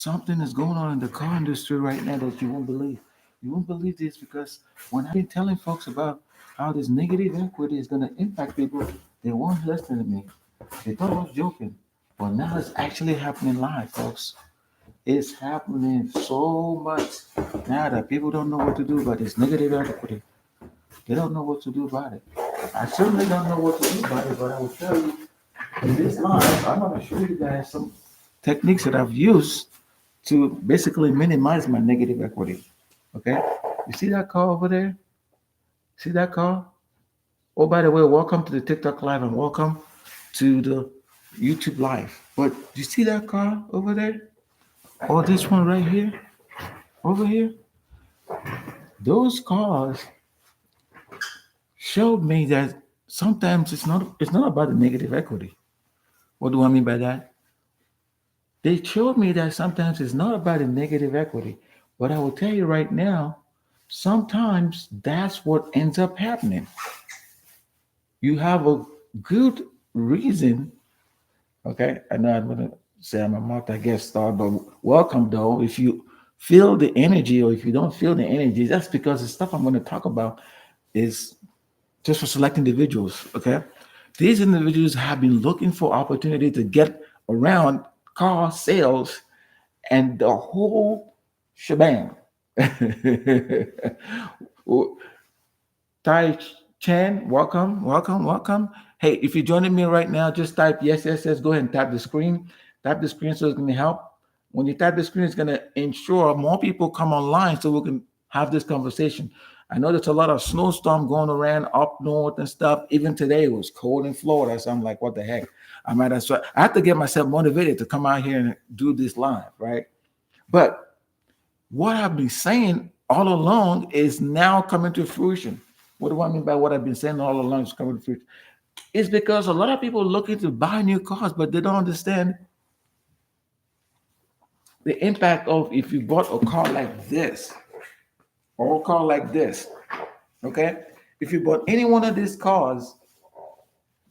Something is going on in the car industry right now that you won't believe. You won't believe this because when I've been telling folks about how this negative equity is going to impact people, they won't listen to me. They thought I was joking, but now it's actually happening live, folks. It's happening so much now that people don't know what to do about this negative equity. They don't know what to do about it. I certainly don't know what to do about it, but I will tell you in this live, I'm going to show you guys some techniques that I've used to basically minimize my negative equity. Okay? You see that car over there? See that car? Oh, by the way, welcome to the TikTok live and welcome to the YouTube live. But do you see that car over there? Or this one right here? Over here? Those cars showed me that sometimes it's not about the negative equity. What do I mean by that? They showed me that sometimes it's not about the negative equity. But I will tell you right now, sometimes that's what ends up happening. You have a good reason. Okay, I know I'm gonna say I'm a multi-guest star, but welcome though. If you feel the energy or if you don't feel the energy, that's because the stuff I'm going to talk about is just for select individuals. Okay, these individuals have been looking for opportunity to get around car sales and the whole shebang. Tai Chan, welcome, welcome, welcome. Hey, if you're joining me right now, just type yes, yes, yes. Go ahead and tap the screen. Tap the screen so it's going to help. When you tap the screen, it's going to ensure more people come online so we can have this conversation. I know there's a lot of snowstorm going around up north and stuff. Even today it was cold in Florida. So I'm like, what the heck? I have to get myself motivated to come out here and do this live, right? But what I've been saying all along is now coming to fruition. What do I mean by what I've been saying all along is coming to fruition? It's because a lot of people are looking to buy new cars, but they don't understand the impact of if you bought a car like this or a car like this. Okay? If you bought any one of these cars,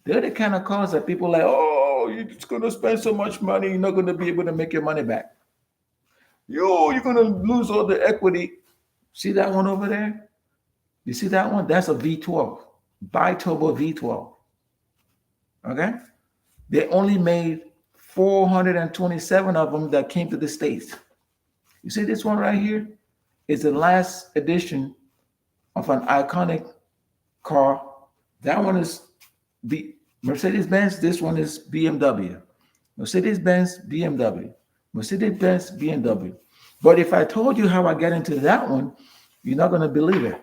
they're the kind of cars that people are like, oh, you're just going to spend so much money, you're not going to be able to make your money back. You're going to lose all the equity. See that one over there? You see that one? That's a V12, bi-turbo V12. Okay? They only made 427 of them that came to the States. You see this one right here? It's the last edition of an iconic car. That one is Mercedes-Benz. This one is BMW. Mercedes-Benz, BMW. Mercedes-Benz, BMW. But if I told you how I got into that one, you're not going to believe it.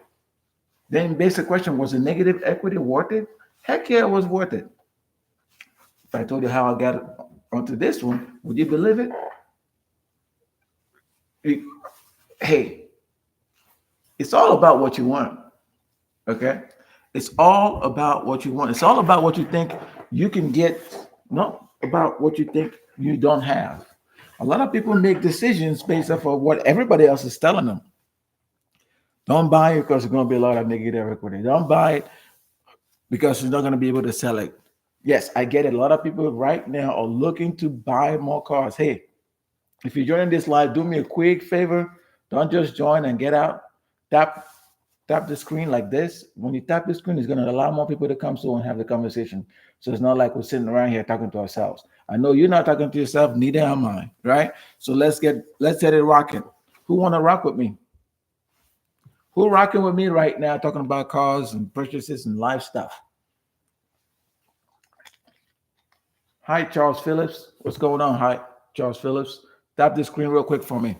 Then basic question, was the negative equity worth it? Heck yeah, it was worth it. If I told you how I got onto this one, would you believe it? Hey, it's all about what you want. Okay? It's all about what you want. It's all about what you think you can get, not about what you think you don't have. A lot of people make decisions based off of what everybody else is telling them. Don't buy it because there's going to be a lot of negative equity. Don't buy it because you're not going to be able to sell it. Yes, I get it. A lot of people right now are looking to buy more cars. Hey, if you're joining this live, do me a quick favor. Don't just join and get out. Tap the screen like this. When you tap the screen, it's going to allow more people to come through and have the conversation. So it's not like we're sitting around here talking to ourselves. I know you're not talking to yourself, neither am I, right? So let's get it rocking. Who want to rock with me? Who rocking with me right now talking about cars and purchases and life stuff? Hi, Charles Phillips. What's going on? Hi, Charles Phillips. Tap the screen real quick for me.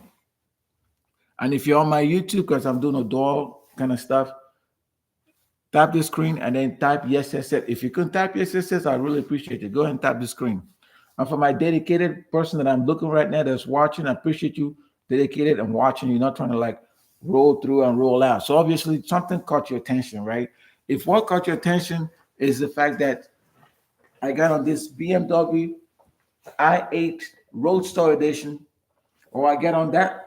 And if you're on my YouTube, because I'm doing a dual kind of stuff, tap the screen and then type yes, yes, yes. If you can type yes, yes, yes, I really appreciate it. Go ahead and tap the screen. And for my dedicated person that I'm looking right now that's watching, I appreciate you dedicated and watching. You're not trying to like roll through and roll out. So obviously something caught your attention, right? If what caught your attention is the fact that I got on this BMW i8 Roadster Edition, or I get on that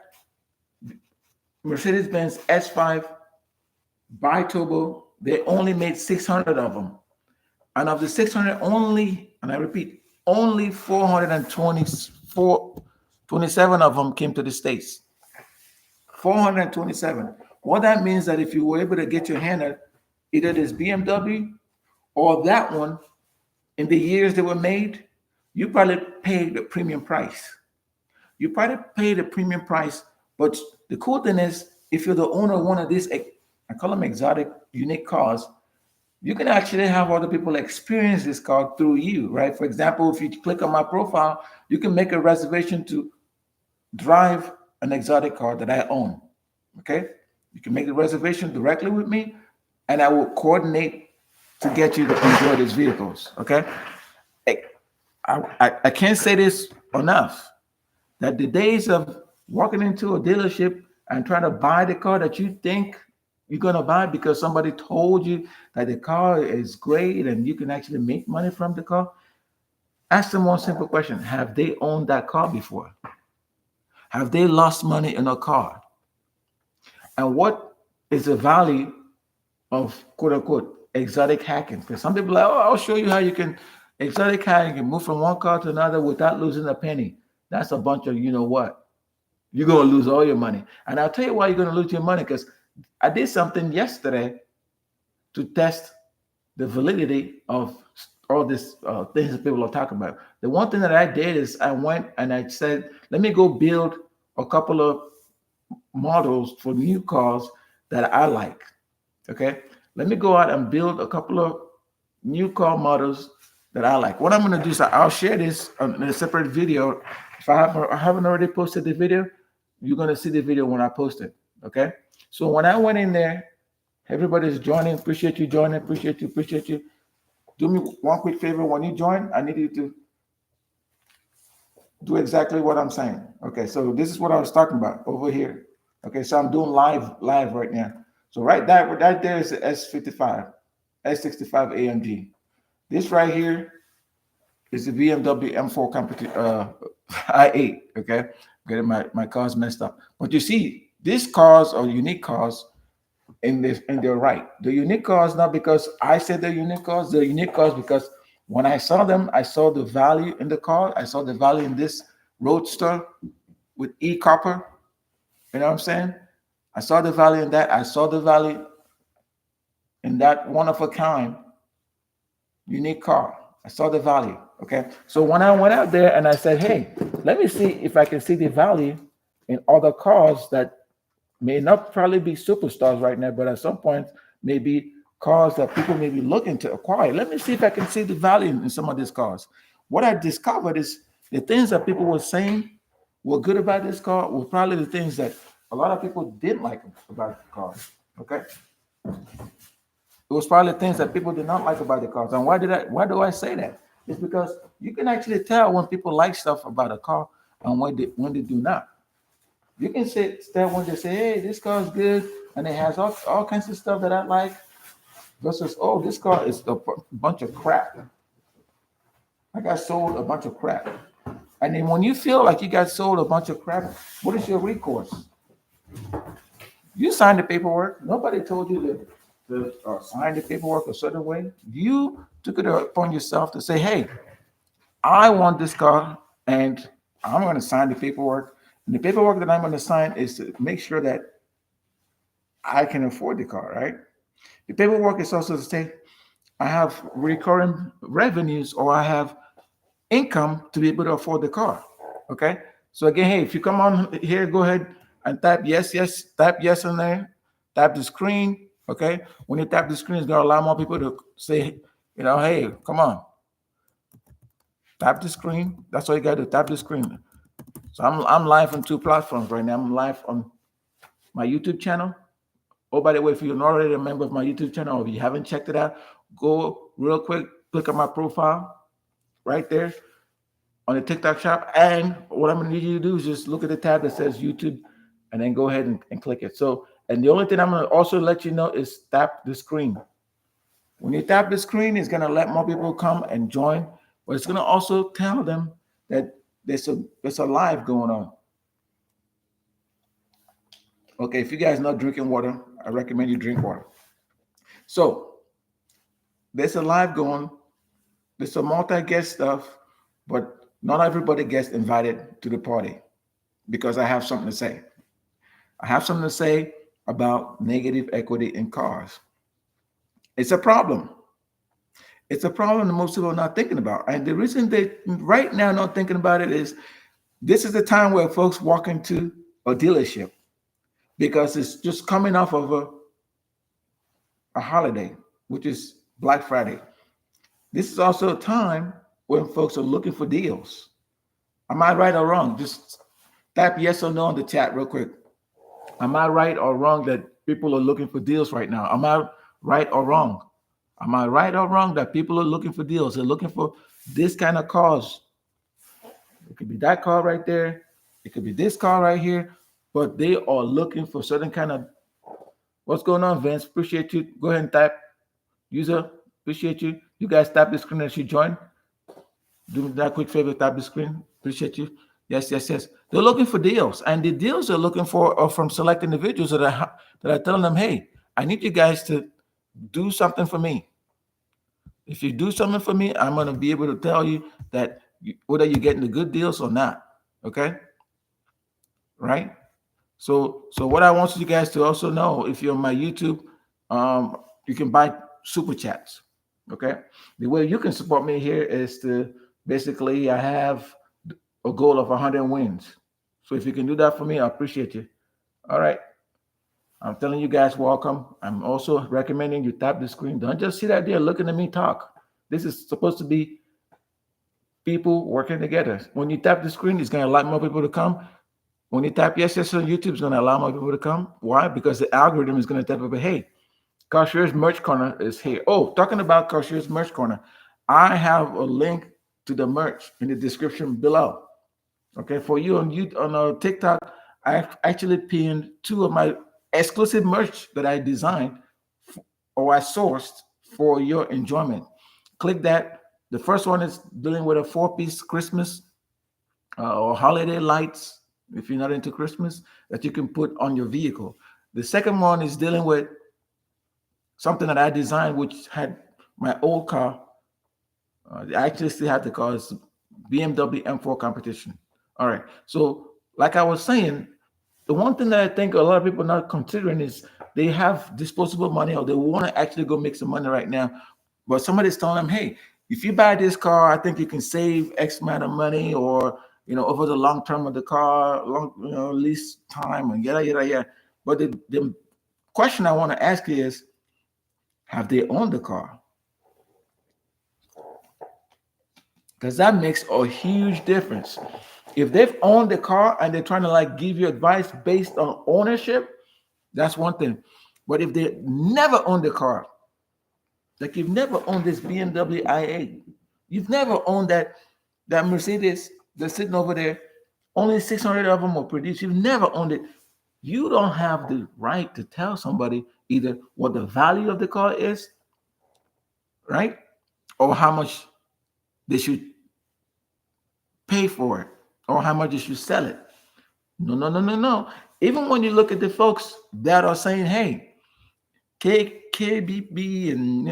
Mercedes-Benz S5 bi-turbo, they only made 600 of them. And of the 600, only, and I repeat, only 424 27 of them came to the States. 427. What that means that if you were able to get your hand at either this BMW or that one in the years they were made, you probably paid the premium price. You probably paid a premium price, but the cool thing is, if you're the owner of one of these, I call them exotic, unique cars, you can actually have other people experience this car through you, right? For example, if you click on my profile, you can make a reservation to drive an exotic car that I own. Okay, you can make the reservation directly with me, and I will coordinate to get you to enjoy these vehicles. Okay, I can't say this enough, that the days of walking into a dealership and trying to buy the car that you think you're going to buy because somebody told you that the car is great and you can actually make money from the car, ask them one simple question: have they owned that car before? Have they lost money in a car? And what is the value of quote unquote exotic hacking? Because some people are like, oh, I'll show you how you can exotic hacking and move from one car to another without losing a penny. That's a bunch of, you know what? You're going to lose all your money. And I'll tell you why you're going to lose your money, because I did something yesterday to test the validity of all these things that people are talking about. The one thing that I did is I went and I said, let me go build a couple of models for new cars that I like. Okay. Let me go out and build a couple of new car models that I like. What I'm going to do is I'll share this in a separate video. If I haven't already posted the video, you're going to see the video when I post it. Okay. So when I went in there, everybody's joining. Appreciate you joining. Appreciate you. Do me one quick favor. When you join, I need you to do exactly what I'm saying. Okay. So this is what I was talking about over here. Okay. So I'm doing live right now. So right there is the S65, S65 AMG. This right here is the BMW M4 i8. Okay, getting my cars messed up. But you see, these cars are unique cars in their right. The unique cars not because I said they're unique cars. They're unique cars because when I saw them, I saw the value in the car. I saw the value in this Roadster with e-copper. You know what I'm saying? I saw the value in that. I saw the value in that one of a kind unique car. I saw the value. Okay. So when I went out there and I said, hey, let me see if I can see the value in other cars that may not probably be superstars right now, but at some point maybe cars that people may be looking to acquire. Let me see if I can see the value in some of these cars. What I discovered is the things that people were saying were good about this car were probably the things that a lot of people didn't like about the car. Okay. It was probably things that people did not like about the cars. And why do I say that? It's because you can actually tell when people like stuff about a car and when they do not. You can tell when they say, hey, this car is good and it has all kinds of stuff that I like, versus, oh, this car is a bunch of crap. I got sold a bunch of crap. And then when you feel like you got sold a bunch of crap, what is your recourse? You signed the paperwork. Nobody told you to sign the paperwork a certain way. You took it upon yourself to say, hey, I want this car and I'm going to sign the paperwork. And the paperwork that I'm going to sign is to make sure that I can afford the car, right? The paperwork is also to say I have recurring revenues or I have income to be able to afford the car. Okay. So again, hey, if you come on here, go ahead and type yes, type yes in there, tap the screen. Okay. When you tap the screen, it's going to allow more people to say, you know, hey, come on. Tap the screen. That's all you got to do. Tap the screen. So I'm live on 2 platforms right now. I'm live on my YouTube channel. Oh, by the way, if you're not already a member of my YouTube channel, or if you haven't checked it out, go real quick, click on my profile right there on the TikTok shop. And what I'm going to need you to do is just look at the tab that says YouTube and then go ahead and click it. So, and the only thing I'm going to also let you know is tap the screen. When you tap the screen, it's going to let more people come and join, but it's going to also tell them that there's a live going on. Okay, if you guys are not drinking water, I recommend you drink water. So there's a live going. There's some multi-guest stuff, but not everybody gets invited to the party. because I have something to say. I have something to say about negative equity in cars. It's a problem. It's a problem that most people are not thinking about. And the reason they right now not thinking about it is this is the time where folks walk into a dealership because it's just coming off of a holiday, which is Black Friday. This is also a time when folks are looking for deals. Am I right or wrong? Just type yes or no in the chat real quick. Am I right or wrong that people are looking for deals right now? Am I right or wrong? Am I right or wrong that people are looking for deals? They're looking for this kind of cars. It could be that car right there. It could be this car right here. But they are looking for certain kind of. What's going on, Vince? Appreciate you. Go ahead and type. User, appreciate you. You guys tap the screen as you join. Do me that quick favor, tap the screen. Appreciate you. Yes, yes, yes. They're looking for deals, and the deals they're looking for are from select individuals that are telling them, "Hey, I need you guys to do something for me. If you do something for me, I'm going to be able to tell you that whether you're getting the good deals or not." Okay, right? So what I want you guys to also know, if you're on my YouTube, you can buy super chats. Okay, the way you can support me here is to basically I have a goal of 100 wins. So if you can do that for me, I appreciate you. All right. I'm telling you guys, welcome. I'm also recommending you tap the screen. Don't just sit out there looking at me talk. This is supposed to be people working together. When you tap the screen, it's going to allow more people to come. When you tap yes, yes on YouTube, it's going to allow more people to come. Why? Because the algorithm is going to tell people, hey, Carsharing's merch corner is here. Oh, talking about Carsharing's merch corner, I have a link to the merch in the description below. Okay, for you on TikTok, I actually pinned two of my exclusive merch that I designed or I sourced for your enjoyment. Click that. The first one is dealing with a 4-piece Christmas or holiday lights, if you're not into Christmas, that you can put on your vehicle. The second one is dealing with something that I designed, which had my old car. I actually still have the car. It's BMW M4 competition. All right. So, like I was saying, the one thing that I think a lot of people are not considering is they have disposable money or they want to actually go make some money right now. But somebody's telling them, hey, if you buy this car, I think you can save X amount of money or, over the long term of the car, lease time and yada, yada, yada. But the question I want to ask you is, have they owned the car? Because that makes a huge difference. If they've owned the car and they're trying to give you advice based on ownership, that's one thing. But if they never owned the car, like you've never owned this BMW i8, you've never owned that Mercedes that's sitting over there, only 600 of them were produced. You've never owned it. You don't have the right to tell somebody either what the value of the car is, right? Or how much they should pay for it or how much you should sell it. No. Even when you look at the folks that are saying, hey, KBB and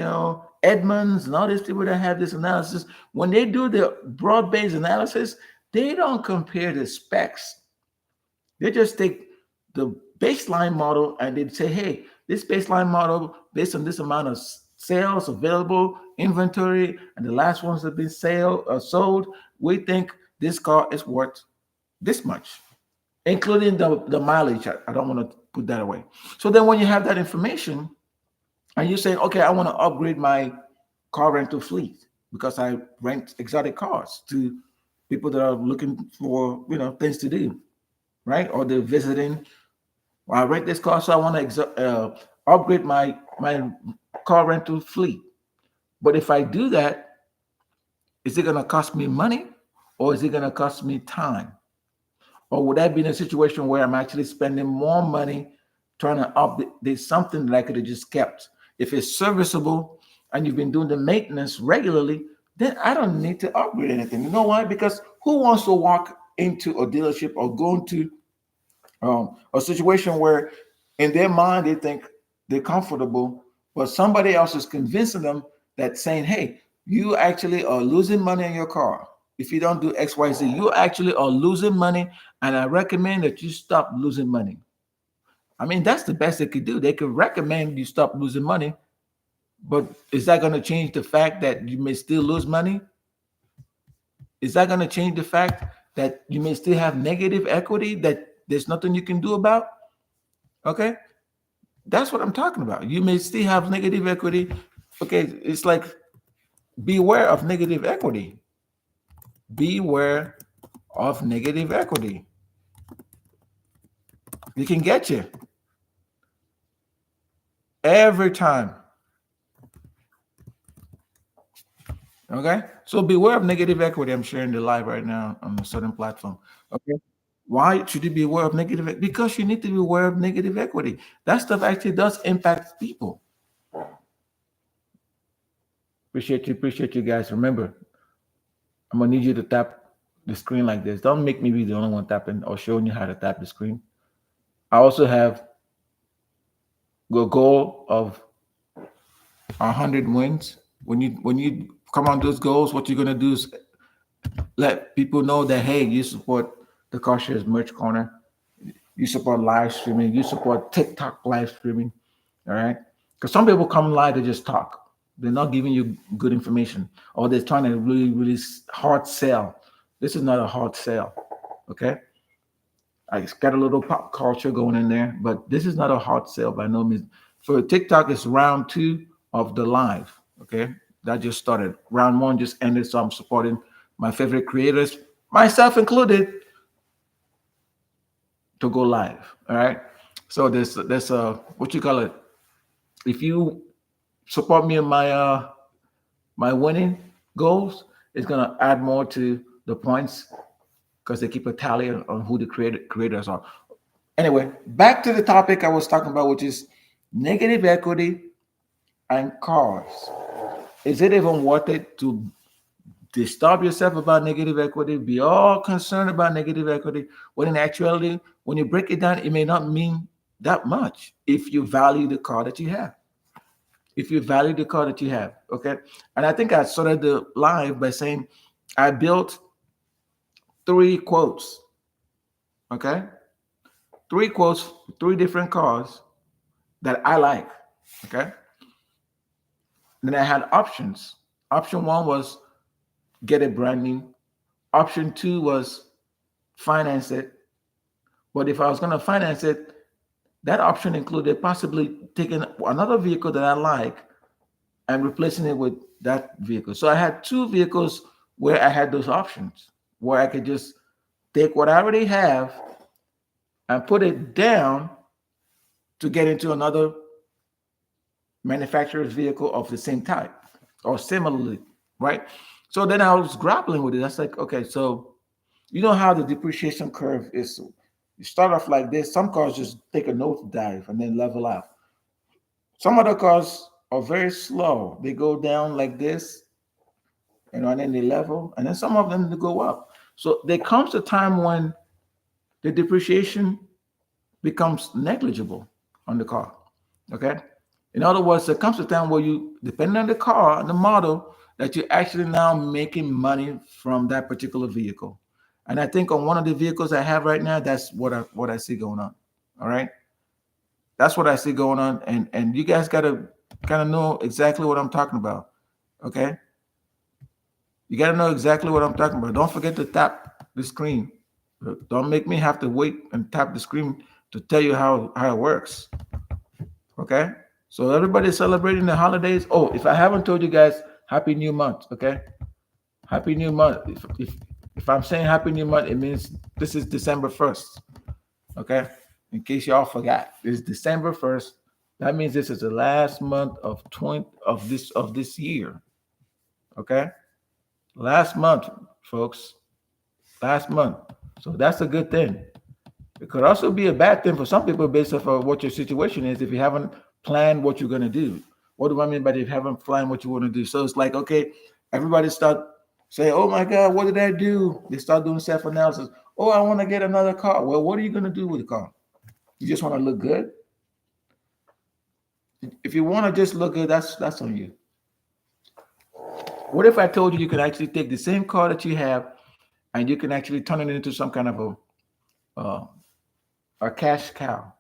Edmonds and all these people that have this analysis, when they do the broad-based analysis, they don't compare the specs. They just take the baseline model and they say, hey, this baseline model based on this amount of sales available, inventory, and the last ones that have been sold, we think this car is worth this much, including the mileage. I don't want to put that away. So then when you have that information and you say, okay, I want to upgrade my car rental fleet because I rent exotic cars to people that are looking for, things to do, right? Or they're visiting. Well, I rent this car, so I want to upgrade my car rental fleet. But if I do that, is it going to cost me money or is it going to cost me time? Or would I be in a situation where I'm actually spending more money trying to update something that I could have just kept? If it's serviceable and you've been doing the maintenance regularly, then I don't need to upgrade anything. You know why? Because who wants to walk into a dealership or go into a situation where in their mind they think they're comfortable, but somebody else is convincing them that saying, hey, you actually are losing money in your car. if you don't do XYZ, you actually are losing money. And I recommend that you stop losing money. I mean, that's the best they could do. They could recommend you stop losing money, but is that going to change the fact that you may still lose money? Is that going to change the fact that you may still have negative equity that there's nothing you can do about? Okay. That's what I'm talking about. You may still have negative equity. Okay. It's like beware of negative equity. Beware of negative equity. It can get you every time. Okay. So beware of negative equity. I'm sharing the live right now on a certain platform. Okay. Why should you be aware of negative? Because you need to be aware of negative equity. That stuff actually does impact people. Appreciate you guys. Remember, I'm gonna need you to tap the screen like this. Don't make me be the only one tapping or showing you how to tap the screen. I also have a goal of 100 wins. When you come on those goals, what you're gonna do is let people know that hey, you support the Carshares Merch Corner. You support live streaming. You support TikTok live streaming. All right. Because some people come live to just talk. They're not giving you good information, or they're trying to really hard sell. This is not a hard sell. Okay. I got a little pop culture going in there, but this is not a hard sell by no means. For TikTok, it's round 2 of the live. Okay. That just started. Round 1 just ended. So I'm supporting my favorite creators, myself included, to go live. All right. So there's a what you call it. If you support me in my winning goals, it's gonna add more to the points because they keep a tally on who the creators are. Anyway, back to the topic I was talking about, which is negative equity and cars. Is it even worth it to disturb yourself about negative equity, be all concerned about negative equity, when in actuality, when you break it down, it may not mean that much if you value the car that you have. If you value the car that you have, okay? And I think I started the live by saying I built 3 quotes, okay? 3 quotes, 3 different cars that I like, okay? Then I had options. Option 1 was get it brand new. Option 2 was finance it. But if I was going to finance it, that option included possibly taking another vehicle that I like and replacing it with that vehicle. So I had 2 vehicles where I had those options, where I could just take what I already have and put it down to get into another manufacturer's vehicle of the same type or similarly, right? So then I was grappling with it. That's like, okay, so you know how the depreciation curve is. You start off like this. Some cars just take a nosedive and then level out. Some other cars are very slow. They go down like this, and then they level, and then some of them they go up. So there comes a time when the depreciation becomes negligible on the car. Okay. In other words, there comes a time where you, depending on the car and the model, that you're actually now making money from that particular vehicle. And I think on one of the vehicles I have right now, that's what I see going on. All right. That's what I see going on. And you guys gotta kind of know exactly what I'm talking about. Okay. You gotta know exactly what I'm talking about. Don't forget to tap the screen. Don't make me have to wait and tap the screen to tell you how it works. Okay. So everybody's celebrating the holidays. Oh, if I haven't told you guys, Happy New Month. Okay. Happy New Month. If I'm saying Happy New Month, it means this is December 1st. Okay. In case y'all forgot, it's December 1st. That means this is the last month of this year. Okay. Last month, folks. Last month. So that's a good thing. It could also be a bad thing for some people based off of what your situation is if you haven't planned what you're going to do. What do I mean by if you haven't planned what you want to do? So it's like, okay, everybody start saying, oh my God, what did I do? They start doing self-analysis. Oh, I want to get another car. Well, what are you going to do with the car? You just want to look good? If you want to just look good, that's on you. What if I told you you could actually take the same car that you have and you can actually turn it into some kind of uh, a cash cow?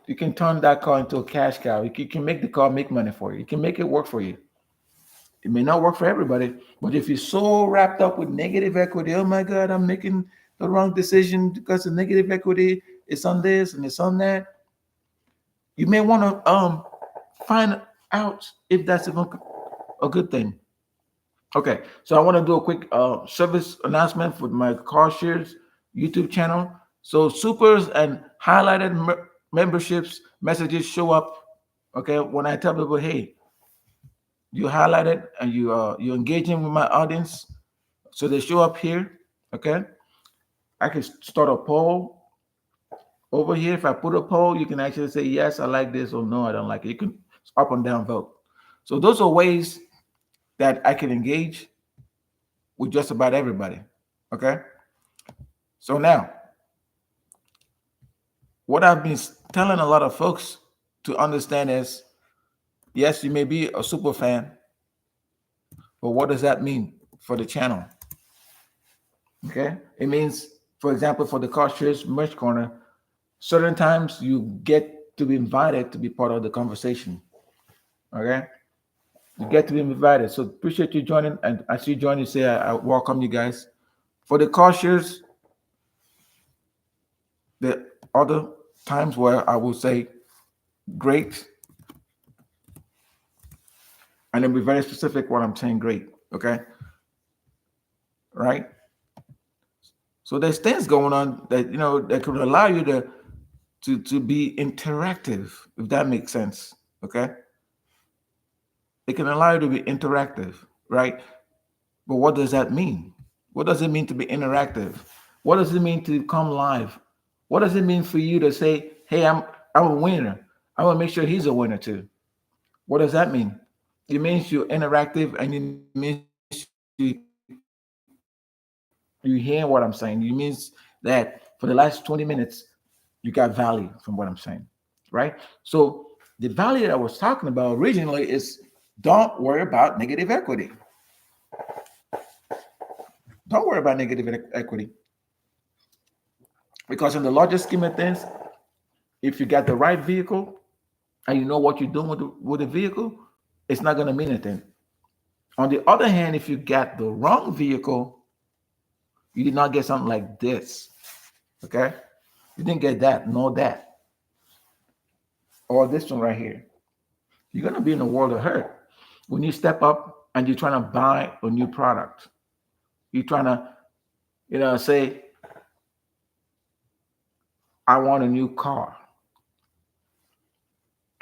You can turn that car into a cash cow. You can make the car make money for you. You can make it work for you. It may not work for everybody, but if you're so wrapped up with negative equity, oh my God, I'm making the wrong decision because the negative equity is on this and it's on that. You may want to find out if that's even a good thing. Okay, so I want to do a quick service announcement for my CarShares YouTube channel. So supers and highlighted memberships messages show up. Okay, when I tell people, hey, you highlighted and you're engaging with my audience, so they show up here. Okay, I can start a poll over here. If I put a poll, you can actually say yes, I like this, or no, I don't like it. You can up and down vote. So those are ways that I can engage with just about everybody. Okay. So now, what I've been telling a lot of folks to understand is, yes, you may be a super fan, but what does that mean for the channel? Okay. It means, for example, for the CarShares Merch Corner, certain times you get to be invited to be part of the conversation. Okay. You get to be invited. So appreciate you joining. And as you join, you say, I welcome you guys. For the CarShares, the other times where I will say great, and then be very specific when I'm saying great. Okay. Right. So there's things going on that that could allow you to be interactive, if that makes sense. Okay. It can allow you to be interactive, right? But what does that mean? What does it mean to be interactive? What does it mean to come live? What does it mean for you to say, hey, I'm a winner. I want to make sure he's a winner too. What does that mean? It means you're interactive and it means you hear what I'm saying. It means that for the last 20 minutes, you got value from what I'm saying, right? So the value that I was talking about originally is don't worry about negative equity. Don't worry about negative equity. Because in the larger scheme of things, if you got the right vehicle and you know what you're doing with the vehicle, it's not going to mean anything. On the other hand, if you got the wrong vehicle, you did not get something like this. Okay? You didn't get that, nor that. Or this one right here. You're going to be in a world of hurt. When you step up and you're trying to buy a new product, you're trying to, say, I want a new car.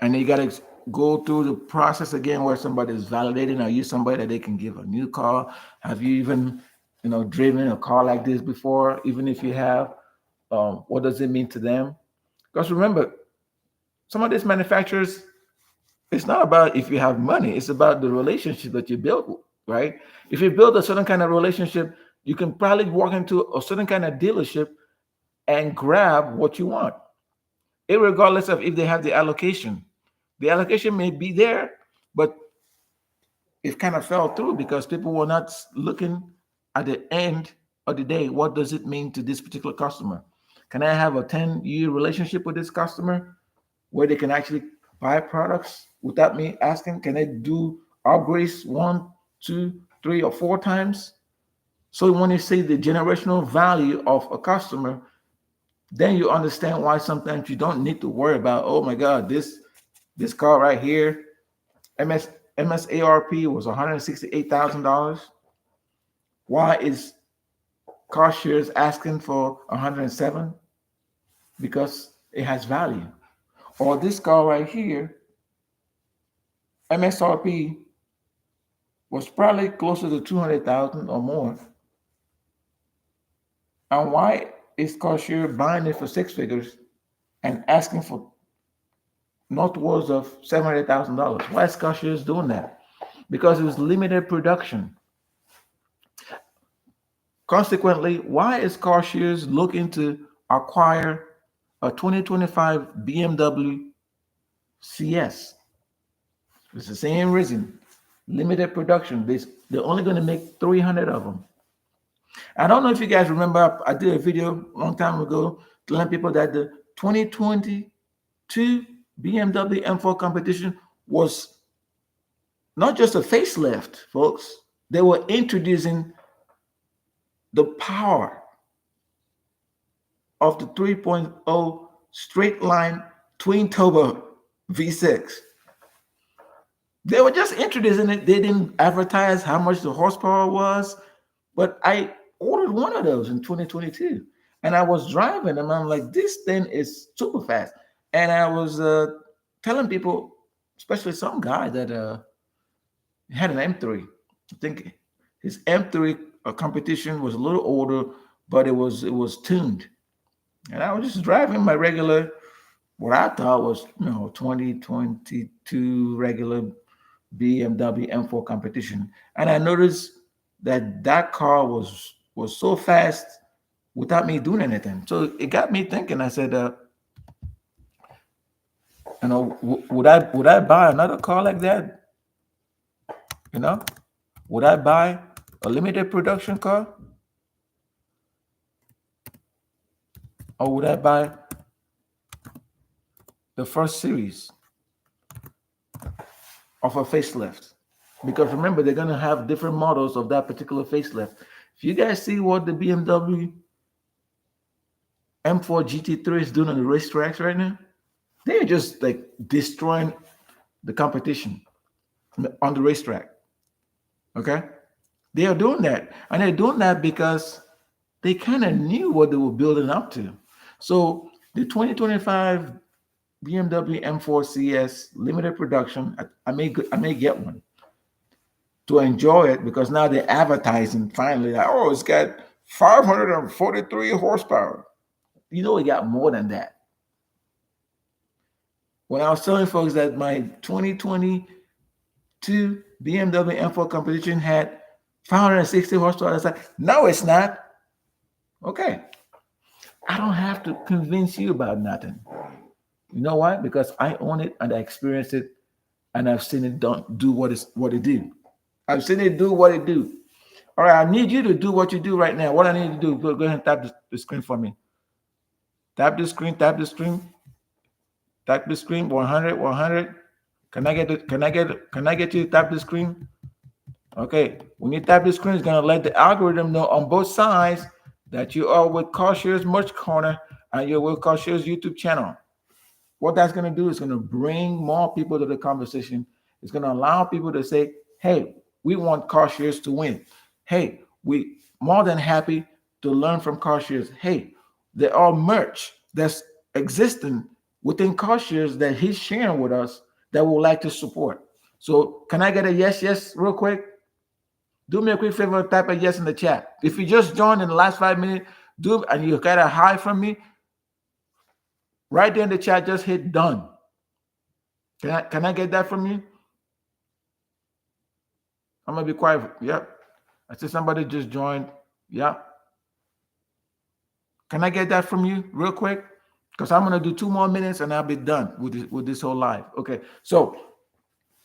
And you got to go through the process again where somebody is validating, are you somebody that they can give a new car? Have you even, driven a car like this before? Even if you have, what does it mean to them? Because remember, some of these manufacturers, it's not about if you have money, it's about the relationship that you build, right? If you build a certain kind of relationship, you can probably walk into a certain kind of dealership and grab what you want, regardless of if they have the allocation. The allocation may be there, but it kind of fell through because people were not looking at the end of the day. What does it mean to this particular customer? Can I have a 10-year relationship with this customer where they can actually buy products without me asking? Can they do upgrades 1, 2, 3, or 4 times? So when you see the generational value of a customer, then you understand why sometimes you don't need to worry about, oh my God, this car right here, MSARP was $168,000. Why is CarShares asking for 107? Because it has value. Or this car right here, MSRP was probably closer to 200,000 or more. And why is CarShares buying it for 6 figures and asking for northwards of $700,000? Why is CarShares doing that? Because it was limited production. Consequently, why is CarShares looking to acquire a 2025 BMW CS? It's the same reason. Limited production. They're only going to make 300 of them. I don't know if you guys remember, I did a video a long time ago telling people that the 2022 BMW M4 competition was not just a facelift, folks. They were introducing the power of the 3.0 straight line twin turbo V6. They were just introducing it. They didn't advertise how much the horsepower was, but I ordered one of those in 2022, and I was driving, and I'm like, this thing is super fast. And I was telling people, especially some guy that had an M3. I think his M3 competition was a little older, but it was tuned. And I was just driving my regular, what I thought was 2022 regular BMW M4 competition, and I noticed that car was so fast without me doing anything. So it got me thinking. I said, would I buy another car like that? You know, would I buy a limited production car, or would I buy the first series of a facelift? Because remember, they're going to have different models of that particular facelift. If you guys see what the BMW M4 GT3 is doing on the racetracks right now, they're just like destroying the competition on the racetrack. Okay? They are doing that. And they're doing that because they kind of knew what they were building up to. So the 2025 BMW M4 CS limited production, I may get one to enjoy it, because now they're advertising finally that, oh, it's got 543 horsepower. You know, it got more than that. When I was telling folks that my 2022 BMW M4 competition had 560 horsepower, I was like, no, it's not. Okay. I don't have to convince you about nothing. You know why? Because I own it and I experienced it, and I've seen it do what it do. I've seen it do what it do. All right, I need you to do what you do right now. What I need to do, go ahead and tap the screen for me. Tap the screen, tap the screen. Tap the screen, 100, 100. Can I get you to tap the screen? Okay, when you tap the screen, it's gonna let the algorithm know on both sides that you are with Carshare's Merch Corner and you're with Carshare's YouTube channel. What that's gonna do is gonna bring more people to the conversation. It's gonna allow people to say, hey, we want Carshares to win. Hey, we more than happy to learn from Carshares. Hey, there are merch that's existing within Carshares that he's sharing with us that we would like to support. So can I get a yes, real quick? Do me a quick favor, type a yes in the chat. If you just joined in the last 5 minutes, and you got a hi from me, right there in the chat, just hit done. Can I get that from you? I'm gonna be quiet. Yep. I see somebody just joined. Yep. Can I get that from you real quick? Because I'm gonna do 2 more minutes and I'll be done with this whole live. Okay. So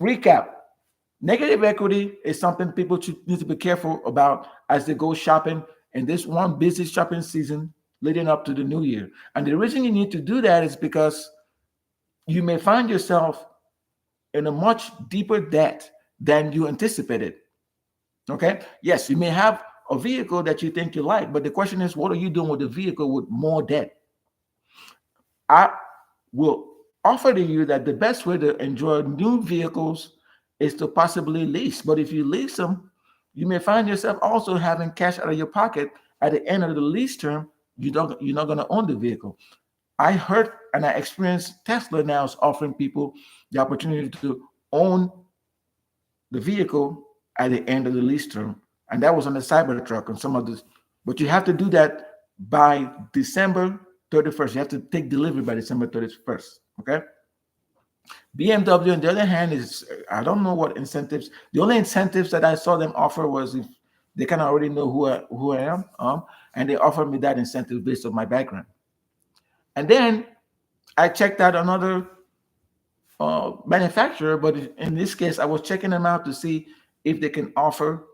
recap. Negative equity is something people need to be careful about as they go shopping in this one busy shopping season leading up to the new year. And the reason you need to do that is because you may find yourself in a much deeper debt than you anticipated. Okay? Yes, you may have a vehicle that you think you like, but the question is, what are you doing with the vehicle with more debt? I will offer to you that the best way to enjoy new vehicles is to possibly lease. But if you lease them, you may find yourself also having cash out of your pocket at the end of the lease term. You're not going to own the vehicle. I heard and I experienced Tesla now is offering people the opportunity to own the vehicle at the end of the lease term. And that was on the Cybertruck and some of this. But you have to do that by December 31st. You have to take delivery by December 31st. Okay? BMW, on the other hand, is, I don't know what incentives. The only incentives that I saw them offer was if they kind of already know who I am, and they offered me that incentive based on my background. And then I checked out another manufacturer, but in this case, I was checking them out to see if they can offer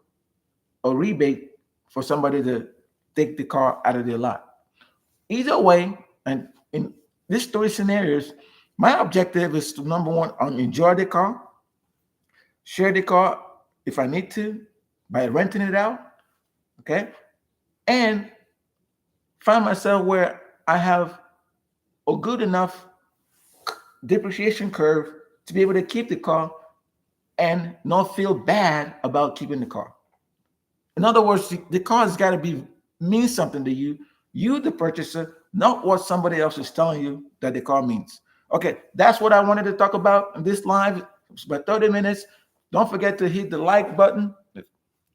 a rebate for somebody to take the car out of their lot. Either way, and in these three scenarios, my objective is to number one, enjoy the car, share the car if I need to by renting it out, okay, and find myself where I have a good enough depreciation curve to be able to keep the car and not feel bad about keeping the car. In other words, the car has got to be mean something to you, the purchaser, not what somebody else is telling you that the car means. Okay, that's what I wanted to talk about in this live. It's about 30 minutes. Don't forget to hit the like button.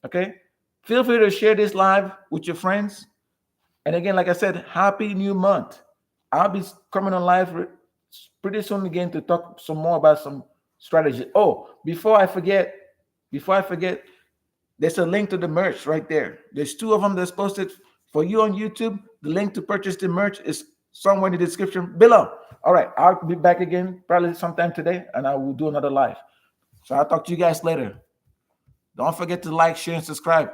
Okay, feel free to share this live with your friends. And again, like I said, happy new month. I'll be coming on live pretty soon again to talk some more about some strategy. Oh, before I forget, there's a link to the merch right there. There's two of them that's posted for you on YouTube. The link to purchase the merch is somewhere in the description below. All right, I'll be back again probably sometime today, and I will do another live. So I'll talk to you guys later. Don't forget to like, share, and subscribe.